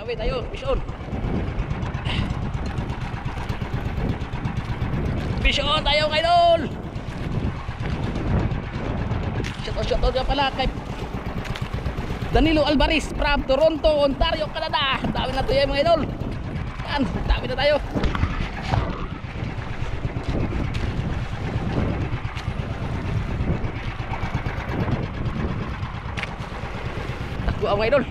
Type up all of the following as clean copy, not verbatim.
Dawi tayo, fish on. Fish on tayo mga idol. Shoutout nga pala kay Danilo Alvarez from Toronto, Ontario, Canada. Dami na tayo mga idol. Yan, dami na tayo. Takbo ang mga idol.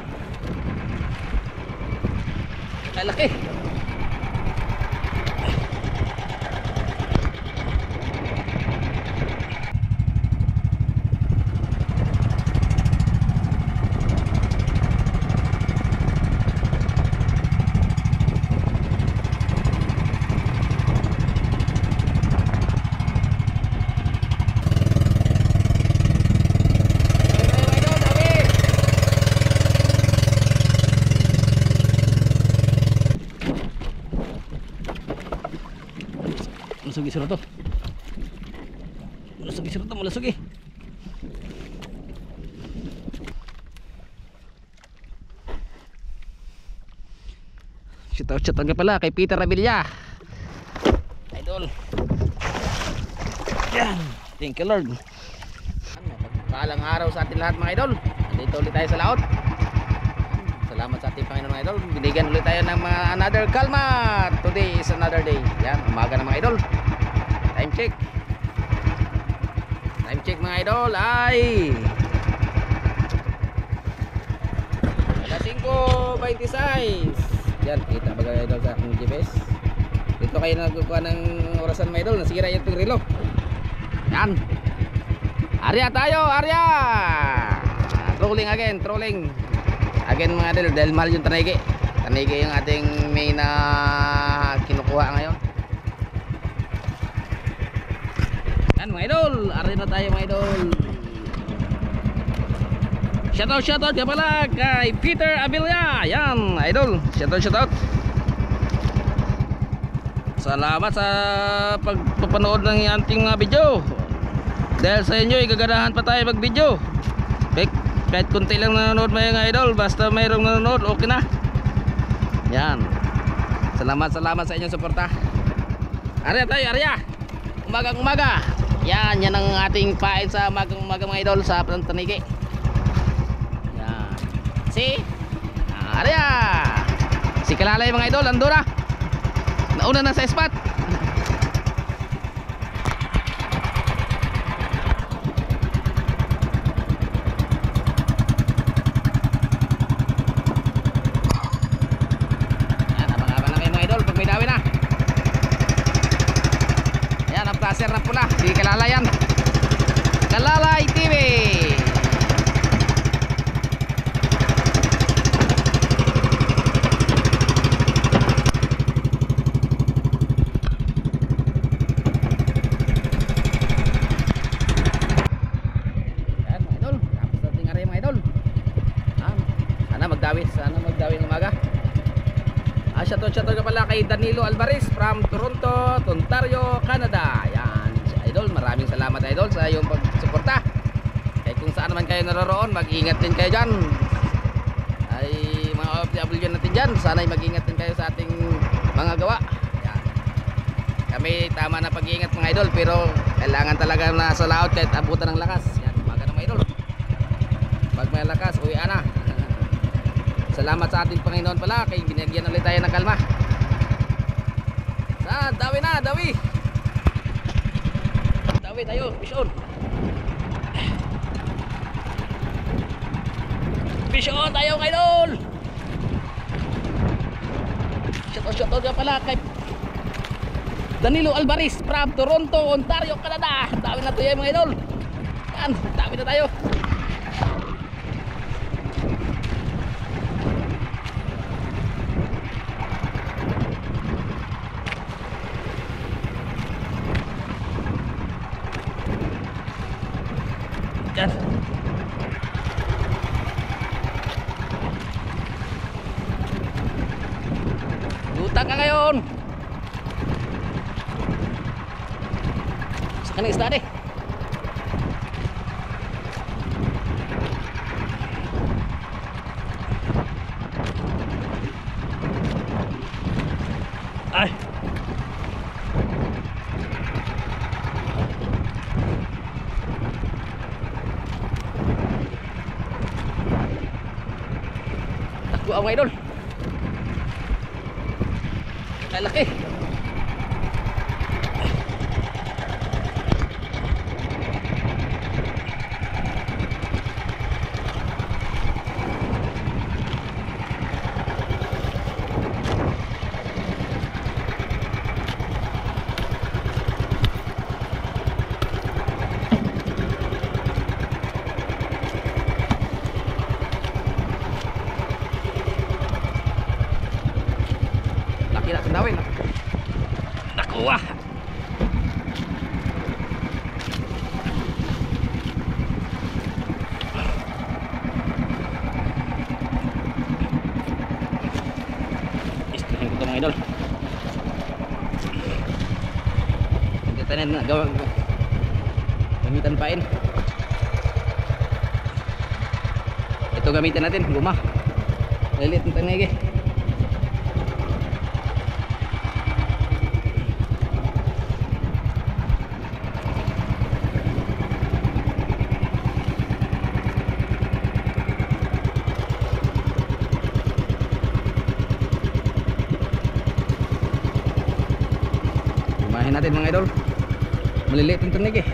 Laki. Malusugi sila to. Malusugi sila to, malusugi. Shoutout nga pala kay Peter Abilia. Idol. Yan. Thank you Lord. Paalang araw sa atin lahat mga idol. Dito ulit tayo sa laot. Salamat sa ating Panginoon mga idol. Binigyan ulit tayo ng mga another kalma. Today is another day. Yan, umaga na mga idol. Time check. Time check mga idol ay alas 5:26. Yan, kita ba mga idol sa aking GPS? Dito kayo nagkukuha ng orasan mga idol. Nasira yung relo. Yan. Arya tayo, Arya. Trolling again, trolling. Again mga idol, dahil mahal yung tanigi. Tanigi yung ating main na kinukuha ngayon. Yan mga idol, arin na tayo mga idol. Shoutout ka pala kay Peter Abilia. Yan idol, shoutout. Salamat sa pagpapanood ng ating video. Dahil sa inyo, igaganahan pa tayo mag video. Kahit kunti lang nanonood mga idol, basta mayroong nanonood, okay na. Yan. Salamat sa inyong suporta. Arya tayo, Arya. Umaga. Yan ang ating pain sa umagang mga idol sa Tanigi. Yan. Si Arya. Si Kalalay mga idol, andura. Nauna na sa spot. Placer na pula di Kalalayan. Kalalay TV. Yan mga idol, tapos natin nga rin mga idol. Sana magdawi ng umaga. Shoutout ka pala kay Danilo Alvarez from Toronto, Ontario, Canada. Yan, idol, maraming salamat idol sa iyong pagsuporta. Kahit kung saan naman kayo naroroon, mag-ingat din kayo dyan. Ay mga OFW natin dyan, sana'y mag-ingat din kayo sa ating mga gawa. Yan. Kami tama na pag-iingat mga idol, pero kailangan talaga na sa laot kahit abutan ng lakas. Yan, umaga na mga idol. Pag may lakas, uwi na. Salamat sa ating Panginoon pala kay binigyan ulit tayo ng kalma. Dawi na, dawi. Dawi tayo, fish on. Fish on tayo mga idol. Shoutout nga pala kay Danilo Alvarez from Toronto, Ontario, Canada. Dami na tayo mga idol. Yan, dami na tayo. Yan. Lutang ka ngayon. Sa kanang isda deh. Ay. Takbo ako idol. Laki. Laki na sandawin. Nakuha. Istihin ko ito mga idol. Hindi tayo na gamitan pain. Ito gamitan natin, guma. Lilit ng tanigi. Gumahin natin mga idol. Maliliit yung tunig eh.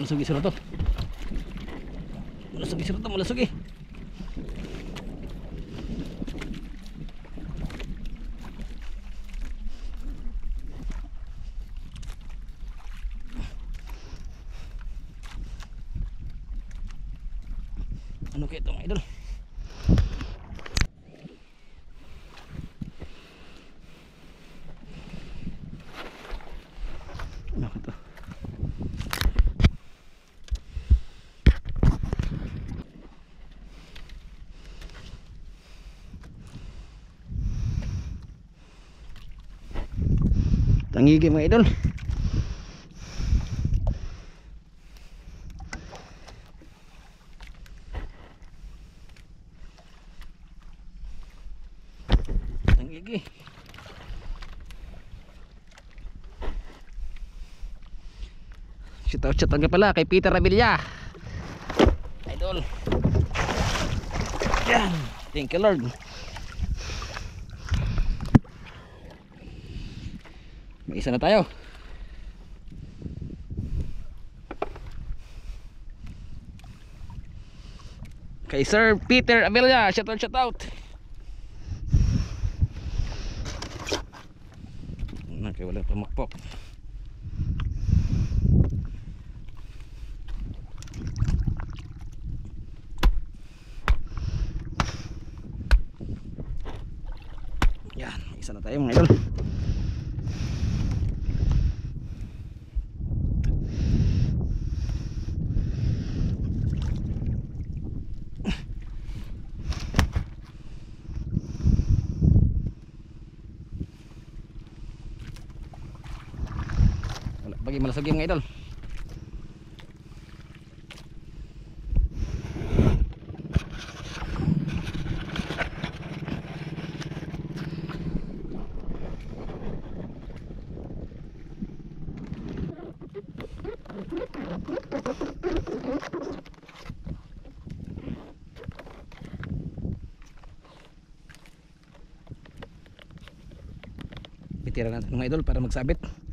Malusog isiro to. Malusog isiro to, malusog eh. Ano kaya ito mga idol? Ano kaya ito? Tangigi mga idol. Tangigi. Shout out nga pala kay Peter Ravilla. Idol. Yan. Thank you Lord. May isa na tayo. Kay Sir Peter Avila, shout out. Okay, walang tumakpok. Yan, isa na tayo mga idol. Wala bagi malasagi mga idol. Pitira natin mga idol para magsabit.